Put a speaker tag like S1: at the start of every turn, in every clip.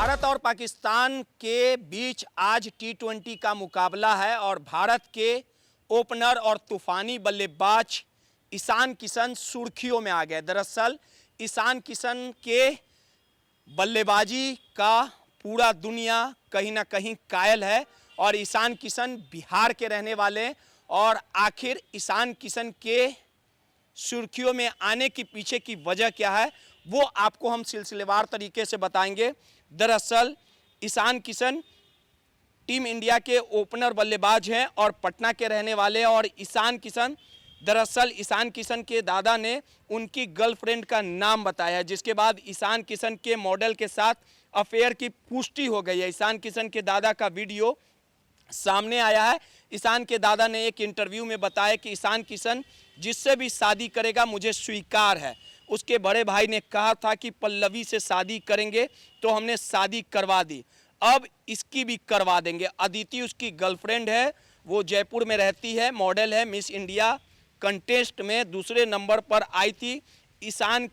S1: भारत और पाकिस्तान के बीच आज टी20 का मुकाबला है और भारत के ओपनर और तूफानी बल्लेबाज ईशान किशन सुर्खियों में आ गए। दरअसल ईशान किशन के बल्लेबाजी का पूरा दुनिया कहीं ना कहीं कायल है और ईशान किशन बिहार के रहने वाले और आखिर ईशान किशन के सुर्खियों में आने के पीछे की वजह क्या है वो आपको हम सिलसिलेवार तरीके से बताएंगे। दरअसल ईशान किशन टीम इंडिया के ओपनर बल्लेबाज हैं और पटना के रहने वाले हैं और ईशान किशन के दादा ने उनकी गर्लफ्रेंड का नाम बताया, जिसके बाद ईशान किशन के मॉडल के साथ अफेयर की पुष्टि हो गई है। ईशान किशन के दादा का वीडियो सामने आया है। ईशान के दादा ने एक इंटरव्यू में बताया कि ईशान किशन जिससे भी शादी करेगा मुझे स्वीकार है। उसके बड़े भाई ने कहा था कि पल्लवी से शादी करेंगे तो हमने शादी करवा दी, अब इसकी भी करवा देंगे। अदिति उसकी गर्लफ्रेंड है, वो जयपुर में रहती है, मॉडल है, मिस इंडिया कंटेस्ट में दूसरे नंबर पर आई थी। ईशान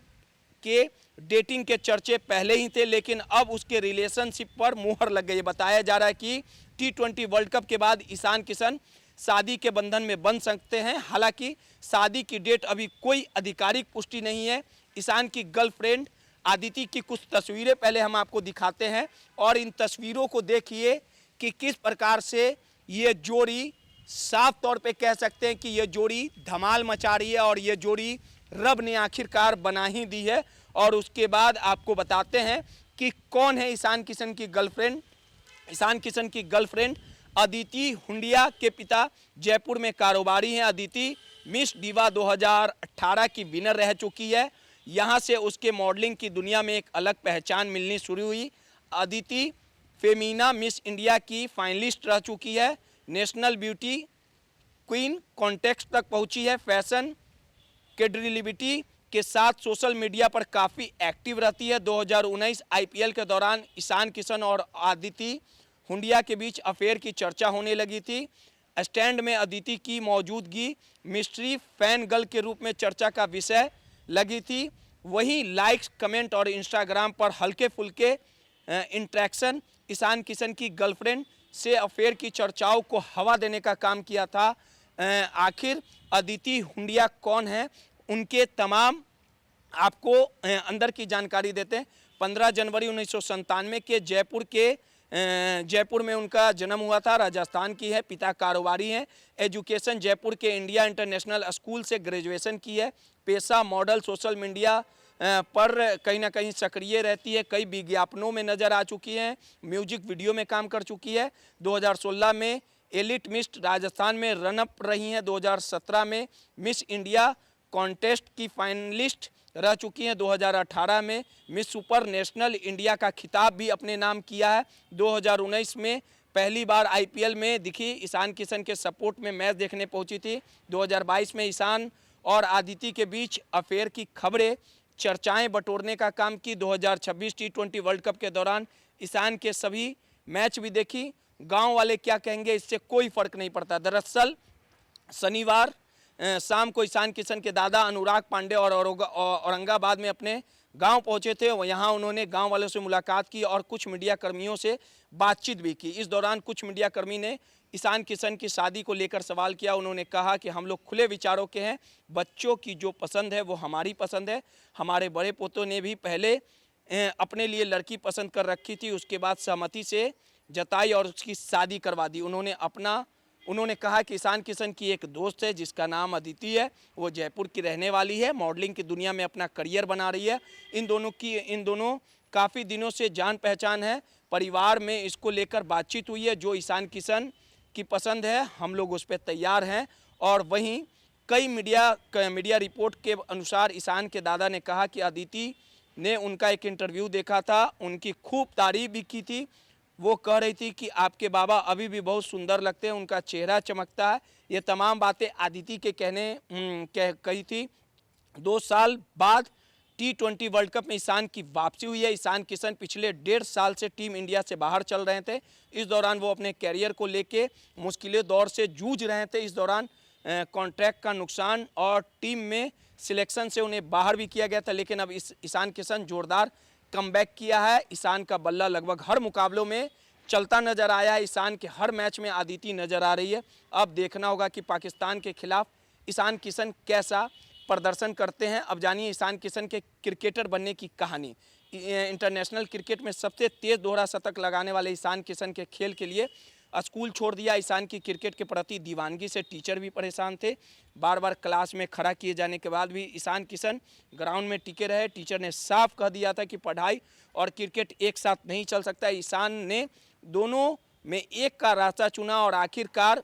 S1: के डेटिंग के चर्चे पहले ही थे लेकिन अब उसके रिलेशनशिप पर मुहर लग गई है। बताया जा रहा है कि टी20 वर्ल्ड कप के बाद ईशान किशन शादी के बंधन में बंध सकते हैं। हालांकि शादी की डेट अभी कोई आधिकारिक पुष्टि नहीं है। ईशान की गर्लफ्रेंड आदिति की कुछ तस्वीरें पहले हम आपको दिखाते हैं और इन तस्वीरों को देखिए कि किस प्रकार से ये जोड़ी, साफ तौर पे कह सकते हैं कि ये जोड़ी धमाल मचा रही है और ये जोड़ी रब ने आखिरकार बना ही दी है। और उसके बाद आपको बताते हैं कि कौन है ईशान किशन की गर्लफ्रेंड। ईशान किशन की गर्लफ्रेंड अदिति हुंडिया के पिता जयपुर में कारोबारी हैं। अदिति मिस डिवा 2018 की विनर रह चुकी है। यहाँ से उसके मॉडलिंग की दुनिया में एक अलग पहचान मिलनी शुरू हुई। अदिति फेमिना मिस इंडिया की फाइनलिस्ट रह चुकी है। नेशनल ब्यूटी क्वीन कॉन्टेक्स्ट तक पहुंची है। फैशन क्रेडिबिलिटी के साथ सोशल मीडिया पर काफ़ी एक्टिव रहती है। 2019 आईपीएल के दौरान ईशान किशन और अदिति हुंडिया के बीच अफेयर की चर्चा होने लगी थी। स्टैंड में अदिति की मौजूदगी मिस्ट्री फैन गर्ल के रूप में चर्चा का विषय लगी थी। वहीं लाइक्स, कमेंट और इंस्टाग्राम पर हल्के फुल्के इंटरेक्शन ईशान किशन की गर्लफ्रेंड से अफेयर की चर्चाओं को हवा देने का काम किया था। आखिर अदिति हुंडिया कौन है, उनके तमाम आपको अंदर की जानकारी देते हैं। 15 जनवरी 1997 के जयपुर में उनका जन्म हुआ था। राजस्थान की है, पिता कारोबारी हैं। एजुकेशन जयपुर के इंडिया इंटरनेशनल स्कूल से ग्रेजुएशन की है। पेशा मॉडल, सोशल मीडिया पर कहीं ना कहीं सक्रिय रहती है। कई विज्ञापनों में नजर आ चुकी हैं, म्यूजिक वीडियो में काम कर चुकी है। 2016 में एलिट मिस राजस्थान में रनअप रही हैं। 2017 में मिस इंडिया कॉन्टेस्ट की फाइनलिस्ट रह चुकी हैं। 2018 में मिस सुपर नेशनल इंडिया का खिताब भी अपने नाम किया है। 2019 में पहली बार आईपीएल में दिखी, ईशान किशन के सपोर्ट में मैच देखने पहुंची थी। 2022 में ईशान और आदिति के बीच अफेयर की खबरें चर्चाएं बटोरने का काम की। 2026 टी20 वर्ल्ड कप के दौरान ईशान के सभी मैच भी देखी। गांव वाले क्या कहेंगे इससे कोई फर्क नहीं पड़ता। दरअसल शनिवार शाम को ईशान किशन के दादा अनुराग पांडे और औरंगाबाद में अपने गांव पहुंचे थे। यहाँ उन्होंने गांव वालों से मुलाकात की और कुछ मीडिया कर्मियों से बातचीत भी की। इस दौरान कुछ मीडिया कर्मी ने ईशान किशन की शादी को लेकर सवाल किया। उन्होंने कहा कि हम लोग खुले विचारों के हैं, बच्चों की जो पसंद है वो हमारी पसंद है। हमारे बड़े पोतों ने भी पहले अपने लिए लड़की पसंद कर रखी थी, उसके बाद सहमति से जताई और उसकी शादी करवा दी। उन्होंने कहा कि ईशान किशन की एक दोस्त है जिसका नाम अदिति है, वो जयपुर की रहने वाली है, मॉडलिंग की दुनिया में अपना करियर बना रही है। इन दोनों काफ़ी दिनों से जान पहचान है। परिवार में इसको लेकर बातचीत हुई है। जो ईशान किशन की पसंद है हम लोग उस पर तैयार हैं। और वहीं कई मीडिया रिपोर्ट के अनुसार ईशान के दादा ने कहा कि अदिति ने उनका एक इंटरव्यू देखा था, उनकी खूब तारीफ भी की थी। वो कह रही थी कि आपके बाबा अभी भी बहुत सुंदर लगते हैं, उनका चेहरा चमकता है। ये तमाम बातें आदिति के कही थी। 2 साल बाद टी20 वर्ल्ड कप में ईशान की वापसी हुई है। ईशान किशन पिछले 1.5 साल से टीम इंडिया से बाहर चल रहे थे। इस दौरान वो अपने कैरियर को लेके मुश्किलें दौर से जूझ रहे थे। इस दौरान कॉन्ट्रैक्ट का नुकसान और टीम में सिलेक्शन से उन्हें बाहर भी किया गया था। लेकिन अब ईशान किशन जोरदार कमबैक किया है। ईशान का बल्ला लगभग हर मुकाबलों में चलता नजर आया है। ईशान के हर मैच में अदिति नजर आ रही है। अब देखना होगा कि पाकिस्तान के खिलाफ ईशान किशन कैसा प्रदर्शन करते हैं। अब जानिए ईशान किशन के क्रिकेटर बनने की कहानी। इंटरनेशनल क्रिकेट में सबसे तेज दोहरा शतक लगाने वाले ईशान किशन के खेल के लिए स्कूल छोड़ दिया। ईशान की क्रिकेट के प्रति दीवानगी से टीचर भी परेशान थे। बार बार क्लास में खड़ा किए जाने के बाद भी ईशान किशन ग्राउंड में टिके रहे। टीचर ने साफ कह दिया था कि पढ़ाई और क्रिकेट एक साथ नहीं चल सकता। ईशान ने दोनों में एक का रास्ता चुना और आखिरकार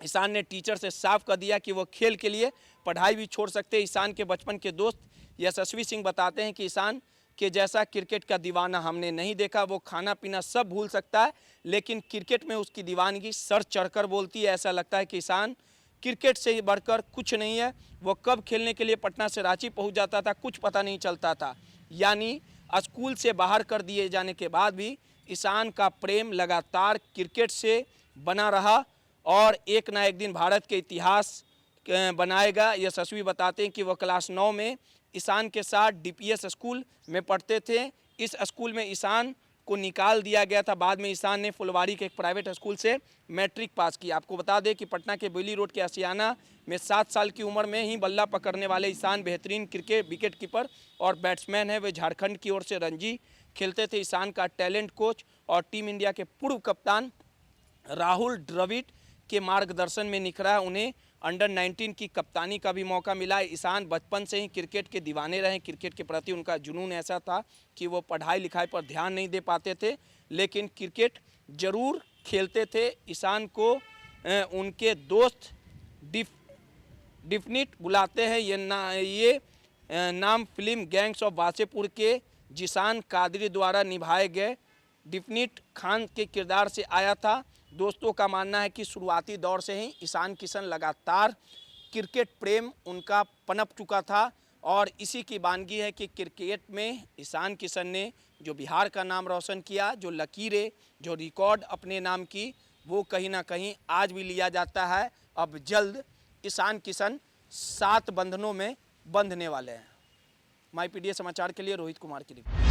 S1: ईशान ने टीचर से साफ कह दिया कि वो खेल के लिए पढ़ाई भी छोड़ सकते। ईशान के बचपन के दोस्त यशस्वी सिंह बताते हैं कि ईशान के जैसा क्रिकेट का दीवाना हमने नहीं देखा। वो खाना पीना सब भूल सकता है, लेकिन क्रिकेट में उसकी दीवानगी सर चढ़कर बोलती है। ऐसा लगता है कि ईशान क्रिकेट से ही बढ़कर कुछ नहीं है। वो कब खेलने के लिए पटना से रांची पहुंच जाता था कुछ पता नहीं चलता था। यानी स्कूल से बाहर कर दिए जाने के बाद भी ईशान का प्रेम लगातार क्रिकेट से बना रहा और एक ना एक दिन भारत के इतिहास बनाएगा। यशस्वी बताते हैं कि वह क्लास 9 में ईशान के साथ डीपीएस स्कूल में पढ़ते थे। इस स्कूल में ईशान को निकाल दिया गया था। बाद में ईशान ने फुलवारी के एक प्राइवेट स्कूल से मैट्रिक पास किया। आपको बता दें कि पटना के बेली रोड के आशियाना में 7 साल की उम्र में ही बल्ला पकड़ने वाले ईशान बेहतरीन क्रिकेट विकेट कीपर और बैट्समैन है। वे झारखंड की ओर से रणजी खेलते थे। ईशान का टैलेंट कोच और टीम इंडिया के पूर्व कप्तान राहुल द्रविड़ के मार्गदर्शन में निखरा। उन्हें अंडर 19 की कप्तानी का भी मौका मिला। ईशान बचपन से ही क्रिकेट के दीवाने रहे। क्रिकेट के प्रति उनका जुनून ऐसा था कि वो पढ़ाई लिखाई पर ध्यान नहीं दे पाते थे, लेकिन क्रिकेट जरूर खेलते थे। ईशान को उनके दोस्त डिफिनिट बुलाते हैं। ये नाम फिल्म गैंग्स ऑफ वासेपुर के जिशान कादरी द्वारा निभाए गए डिफिनिट खान के किरदार से आया था। दोस्तों का मानना है कि शुरुआती दौर से ही ईशान किशन लगातार क्रिकेट प्रेम उनका पनप चुका था और इसी की वानगी है कि क्रिकेट में ईशान किशन ने जो बिहार का नाम रोशन किया, जो लकीरें, जो रिकॉर्ड अपने नाम की, वो कहीं ना कहीं आज भी लिया जाता है। अब जल्द ईशान किशन 7 बंधनों में बंधने वाले हैं। माई पीडीए समाचार के लिए रोहित कुमार की रिपोर्ट।